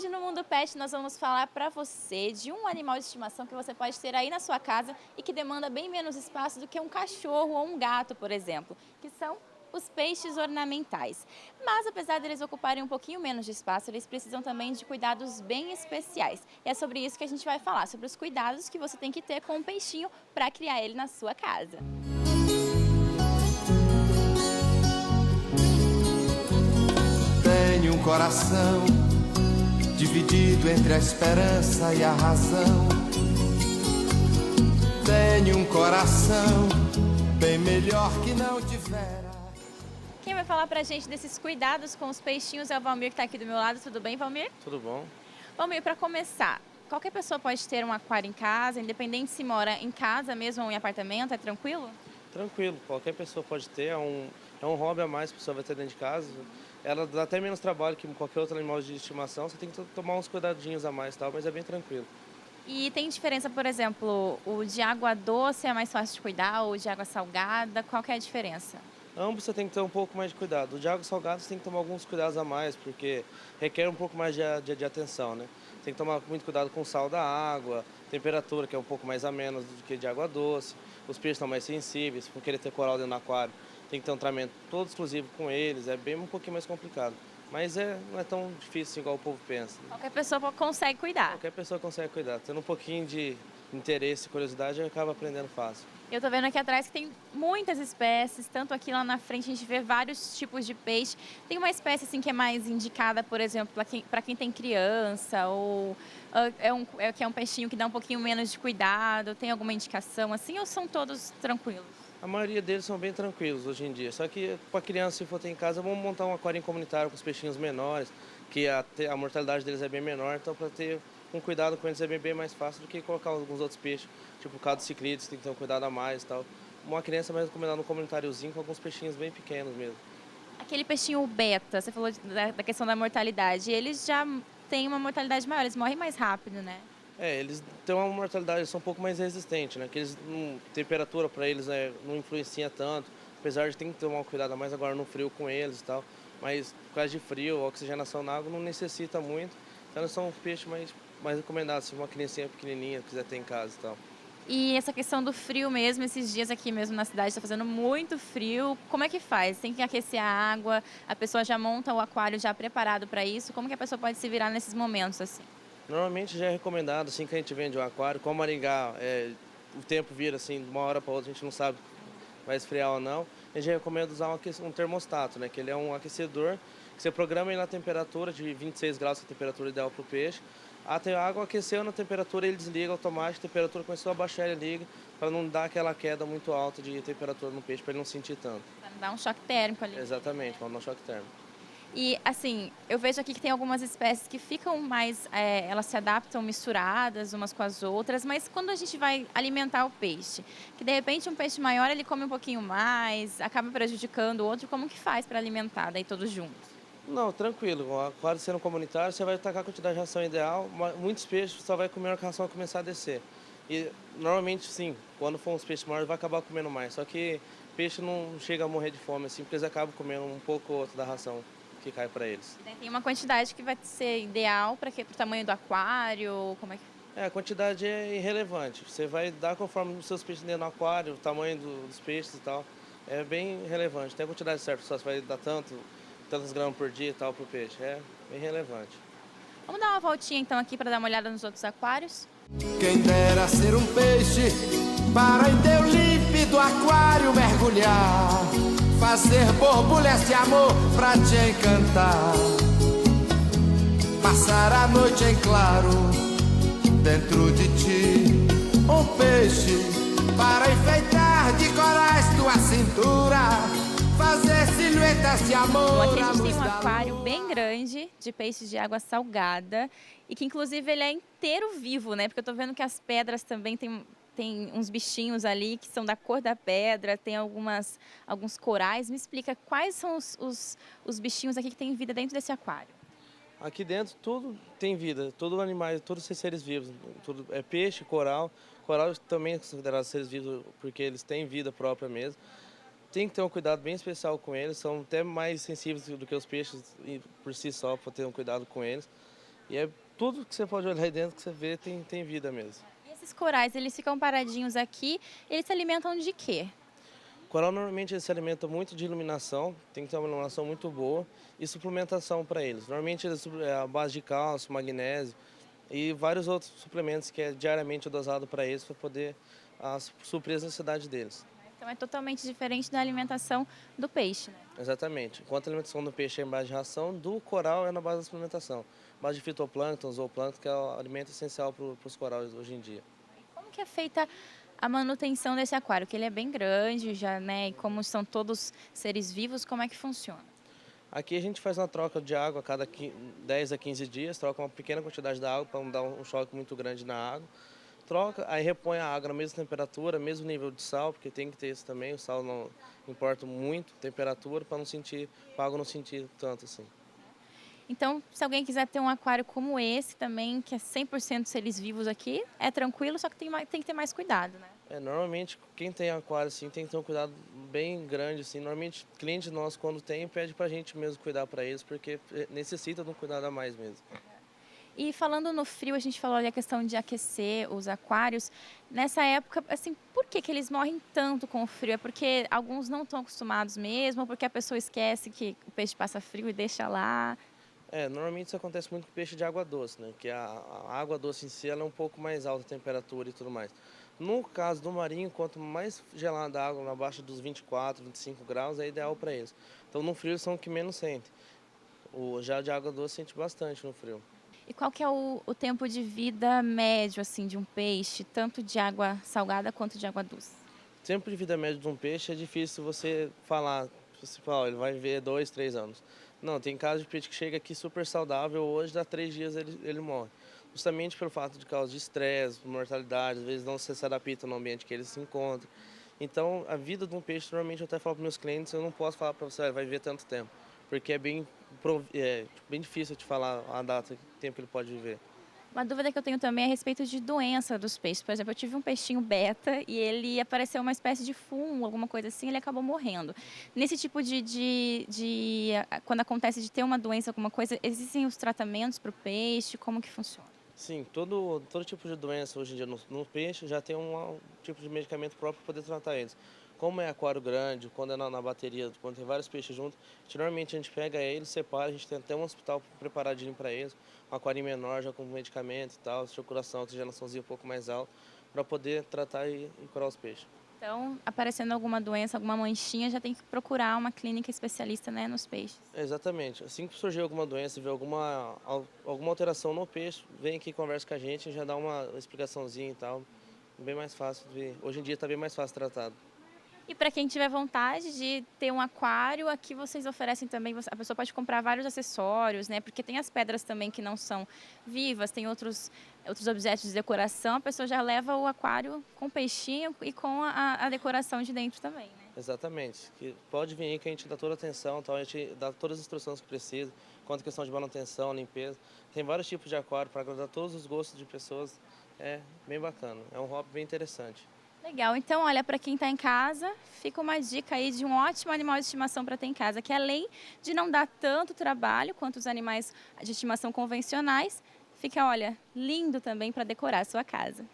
Hoje no Mundo Pet nós vamos falar para você de um animal de estimação que você pode ter aí na sua casa e que demanda bem menos espaço do que um cachorro ou um gato, por exemplo, que são os peixes ornamentais. Mas apesar deles ocuparem um pouquinho menos de espaço, eles precisam também de cuidados bem especiais. E é sobre isso que a gente vai falar, sobre os cuidados que você tem que ter com o peixinho para criar ele na sua casa. Tenho um coração dividido entre a esperança e a razão. Tenho um coração bem melhor que não tivera. Quem vai falar pra gente desses cuidados com os peixinhos é o Valmir, que está aqui do meu lado. Tudo bem, Valmir? Tudo bom? Valmir, para começar, qualquer pessoa pode ter um aquário em casa, independente se mora em casa mesmo ou em apartamento, é tranquilo? Tranquilo, qualquer pessoa pode ter, é um hobby a mais que a pessoa vai ter dentro de casa. Ela dá até menos trabalho que qualquer outro animal de estimação, você tem que tomar uns cuidadinhos a mais, tal, mas é bem tranquilo. E tem diferença, por exemplo, o de água doce é mais fácil de cuidar, ou o de água salgada, qual que é a diferença? Ambos você tem que ter um pouco mais de cuidado. O de água salgada você tem que tomar alguns cuidados a mais, porque requer um pouco mais de atenção, né? Tem que tomar muito cuidado com o sal da água, temperatura, que é um pouco mais amena do que de água doce. Os peixes são mais sensíveis, por querer ter coral dentro do aquário, tem que ter um tratamento todo exclusivo com eles, é bem um pouquinho mais complicado. Mas não é tão difícil assim, igual o povo pensa. Qualquer pessoa consegue cuidar. Qualquer pessoa consegue cuidar. Tendo um pouquinho de interesse e curiosidade, acaba aprendendo fácil. Eu tô vendo aqui atrás que tem muitas espécies, tanto aqui lá na frente a gente vê vários tipos de peixe. Tem uma espécie assim que é mais indicada, por exemplo, para quem tem criança, ou que é um peixinho que dá um pouquinho menos de cuidado, tem alguma indicação assim, ou são todos tranquilos? A maioria deles são bem tranquilos hoje em dia. Só que para criança, se for ter em casa, vamos montar um aquário comunitário com os peixinhos menores, que a mortalidade deles é bem menor, então para ter um cuidado com eles é bem mais fácil do que colocar alguns outros peixes, tipo o caso dos ciclídeos, tem que ter um cuidado a mais e tal. Uma criança vai recomendar no comunitáriozinho com alguns peixinhos bem pequenos mesmo. Aquele peixinho beta, você falou da questão da mortalidade, eles já têm uma mortalidade maior, eles morrem mais rápido, né? Eles têm uma mortalidade, eles são um pouco mais resistentes, né? Que eles, temperatura para eles não influencia tanto, apesar de ter que tomar um cuidado a mais agora no frio com eles e tal. Mas por causa de frio, oxigenação na água não necessita muito, então eles são peixes mais recomendados, se uma criancinha pequenininha quiser ter em casa e tal. E essa questão do frio mesmo, esses dias aqui mesmo na cidade está fazendo muito frio. Como é que faz? Tem que aquecer a água, a pessoa já monta o aquário já preparado para isso. Como que a pessoa pode se virar nesses momentos assim? Normalmente já é recomendado, assim que a gente vende um aquário, como Maringá, o tempo vira assim, de uma hora para outra, a gente não sabe se vai esfriar ou não. A gente recomenda usar um termostato, né? Que ele é um aquecedor, que você programa ele na temperatura de 26 graus, que é a temperatura ideal para o peixe. A água aqueceu na temperatura, ele desliga automático, a temperatura começou a baixar, ele liga, para não dar aquela queda muito alta de temperatura no peixe, para ele não sentir tanto. Para não dar um choque térmico ali. Exatamente, para não dar um choque térmico. E assim, eu vejo aqui que tem algumas espécies que ficam mais, elas se adaptam misturadas umas com as outras, mas quando a gente vai alimentar o peixe, que de repente um peixe maior ele come um pouquinho mais, acaba prejudicando o outro, como que faz para alimentar daí todos juntos? Não, tranquilo. O aquário sendo comunitário, você vai tacar a quantidade de ração ideal. Muitos peixes só vai comer a hora que a ração começar a descer. E normalmente, sim, quando for uns peixes maiores, vai acabar comendo mais. Só que peixe não chega a morrer de fome assim, porque eles acabam comendo um pouco ou outro da ração que cai para eles. Tem uma quantidade que vai ser ideal para o tamanho do aquário, como é que... A quantidade é irrelevante. Você vai dar conforme os seus peixes dentro do aquário, o tamanho dos peixes e tal. É bem relevante. Tem a quantidade certa, só você vai dar tantos gramas por dia e tal pro peixe. É bem relevante. Vamos dar uma voltinha então aqui para dar uma olhada nos outros aquários? Quem dera ser um peixe para em teu límpido aquário mergulhar, fazer borbulhas de amor pra te encantar, passar a noite em claro dentro de ti, um peixe para enfeitar de corais tua cintura, fazer silhuetas de amor. Bom, aqui a à gente tem luz um da aquário lua. bem grande de peixes de água salgada e que inclusive ele é inteiro vivo, né? Porque eu tô vendo que as pedras também tem uns bichinhos ali que são da cor da pedra, tem alguns corais. Me explica quais são os bichinhos aqui que têm vida dentro desse aquário. Aqui dentro tudo tem vida, todo animais, todos esses seres vivos, tudo é peixe, coral. Coral também é considerado seres vivos porque eles têm vida própria mesmo. Tem que ter um cuidado bem especial com eles, são até mais sensíveis do que os peixes por si só, para ter um cuidado com eles. E é tudo que você pode olhar aí dentro que você vê tem vida mesmo. E esses corais, eles ficam paradinhos aqui, eles se alimentam de quê? Coral normalmente ele se alimenta muito de iluminação, tem que ter uma iluminação muito boa e suplementação para eles. Normalmente é a base de cálcio, magnésio e vários outros suplementos que é diariamente dosado para eles para poder suprir as necessidades deles. Então é totalmente diferente da alimentação do peixe, né? Exatamente. Enquanto a alimentação do peixe é em base de ração, do coral é na base da suplementação. Base de fitoplâncton, zooplâncton, que é o alimento essencial para os corais hoje em dia. Como que é feita a manutenção desse aquário? Que ele é bem grande já, né? E como são todos seres vivos, como é que funciona? Aqui a gente faz uma troca de água a cada 10 a 15 dias, troca uma pequena quantidade de água para não dar um choque muito grande na água. Troca, aí repõe a água na mesma temperatura, mesmo nível de sal, porque tem que ter isso também, o sal não importa muito, temperatura, para não sentir, para a água não sentir tanto assim. Então, se alguém quiser ter um aquário como esse também, que é 100% seres vivos aqui, é tranquilo, só que tem que ter mais cuidado, né? Normalmente quem tem aquário assim tem que ter um cuidado bem grande assim. Normalmente cliente nosso quando tem pede pra gente mesmo cuidar para eles, porque necessita de um cuidado a mais mesmo. E falando no frio, a gente falou ali a questão de aquecer os aquários. Nessa época, assim, por que que eles morrem tanto com o frio? É porque alguns não estão acostumados mesmo, ou porque a pessoa esquece que o peixe passa frio e deixa lá? Normalmente isso acontece muito com peixe de água doce, né? Que a água doce em si ela é um pouco mais alta a temperatura e tudo mais. No caso do marinho, quanto mais gelada a água, abaixo dos 24, 25 graus, é ideal para eles. Então no frio são os que menos sentem. O já de água doce sente bastante no frio. E qual que é o tempo de vida médio, assim, de um peixe, tanto de água salgada quanto de água doce? O tempo de vida médio de um peixe é difícil você falar, você fala, ó, ele vai viver 2, 3 anos. Não, tem casos de peixe que chega aqui super saudável, hoje dá 3 dias ele morre. Justamente pelo fato de causa de estresse, mortalidade, às vezes não se adapta no ambiente que ele se encontra. Então, a vida de um peixe, normalmente eu até falo para meus clientes, eu não posso falar para você, "Ah, vai viver tanto tempo", porque é bem difícil de falar a data, o tempo que ele pode viver. Uma dúvida que eu tenho também é a respeito de doença dos peixes. Por exemplo, eu tive um peixinho beta e ele apareceu uma espécie de fungo, alguma coisa assim, ele acabou morrendo. Nesse tipo quando acontece de ter uma doença, alguma coisa, existem os tratamentos para o peixe? Como que funciona? Sim, todo tipo de doença hoje em dia no peixe já tem um tipo de medicamento próprio para poder tratar eles. Como é aquário grande, quando é na bateria, quando tem vários peixes juntos, normalmente a gente pega eles, separa, a gente tem até um hospital preparadinho para eles, um aquário menor já com medicamento e tal, circulação, oxigenaçãozinha um pouco mais alta, para poder tratar e curar os peixes. Então, aparecendo alguma doença, alguma manchinha, já tem que procurar uma clínica especialista, né, nos peixes. Exatamente. Assim que surgir alguma doença, ver alguma alteração no peixe, vem aqui e conversa com a gente, já dá uma explicaçãozinha e tal. Bem mais fácil hoje em dia está bem mais fácil tratado. E para quem tiver vontade de ter um aquário, aqui vocês oferecem também, a pessoa pode comprar vários acessórios, né? Porque tem as pedras também que não são vivas, tem outros objetos de decoração, a pessoa já leva o aquário com peixinho e com a decoração de dentro também, né? Exatamente. Que pode vir aí que a gente dá toda a atenção, então a gente dá todas as instruções que precisa, quanto à questão de manutenção, limpeza. Tem vários tipos de aquário para agradar todos os gostos de pessoas. É bem bacana. É um hobby bem interessante. Legal, então olha, para quem está em casa, fica uma dica aí de um ótimo animal de estimação para ter em casa, que além de não dar tanto trabalho quanto os animais de estimação convencionais, fica, olha, lindo também para decorar a sua casa.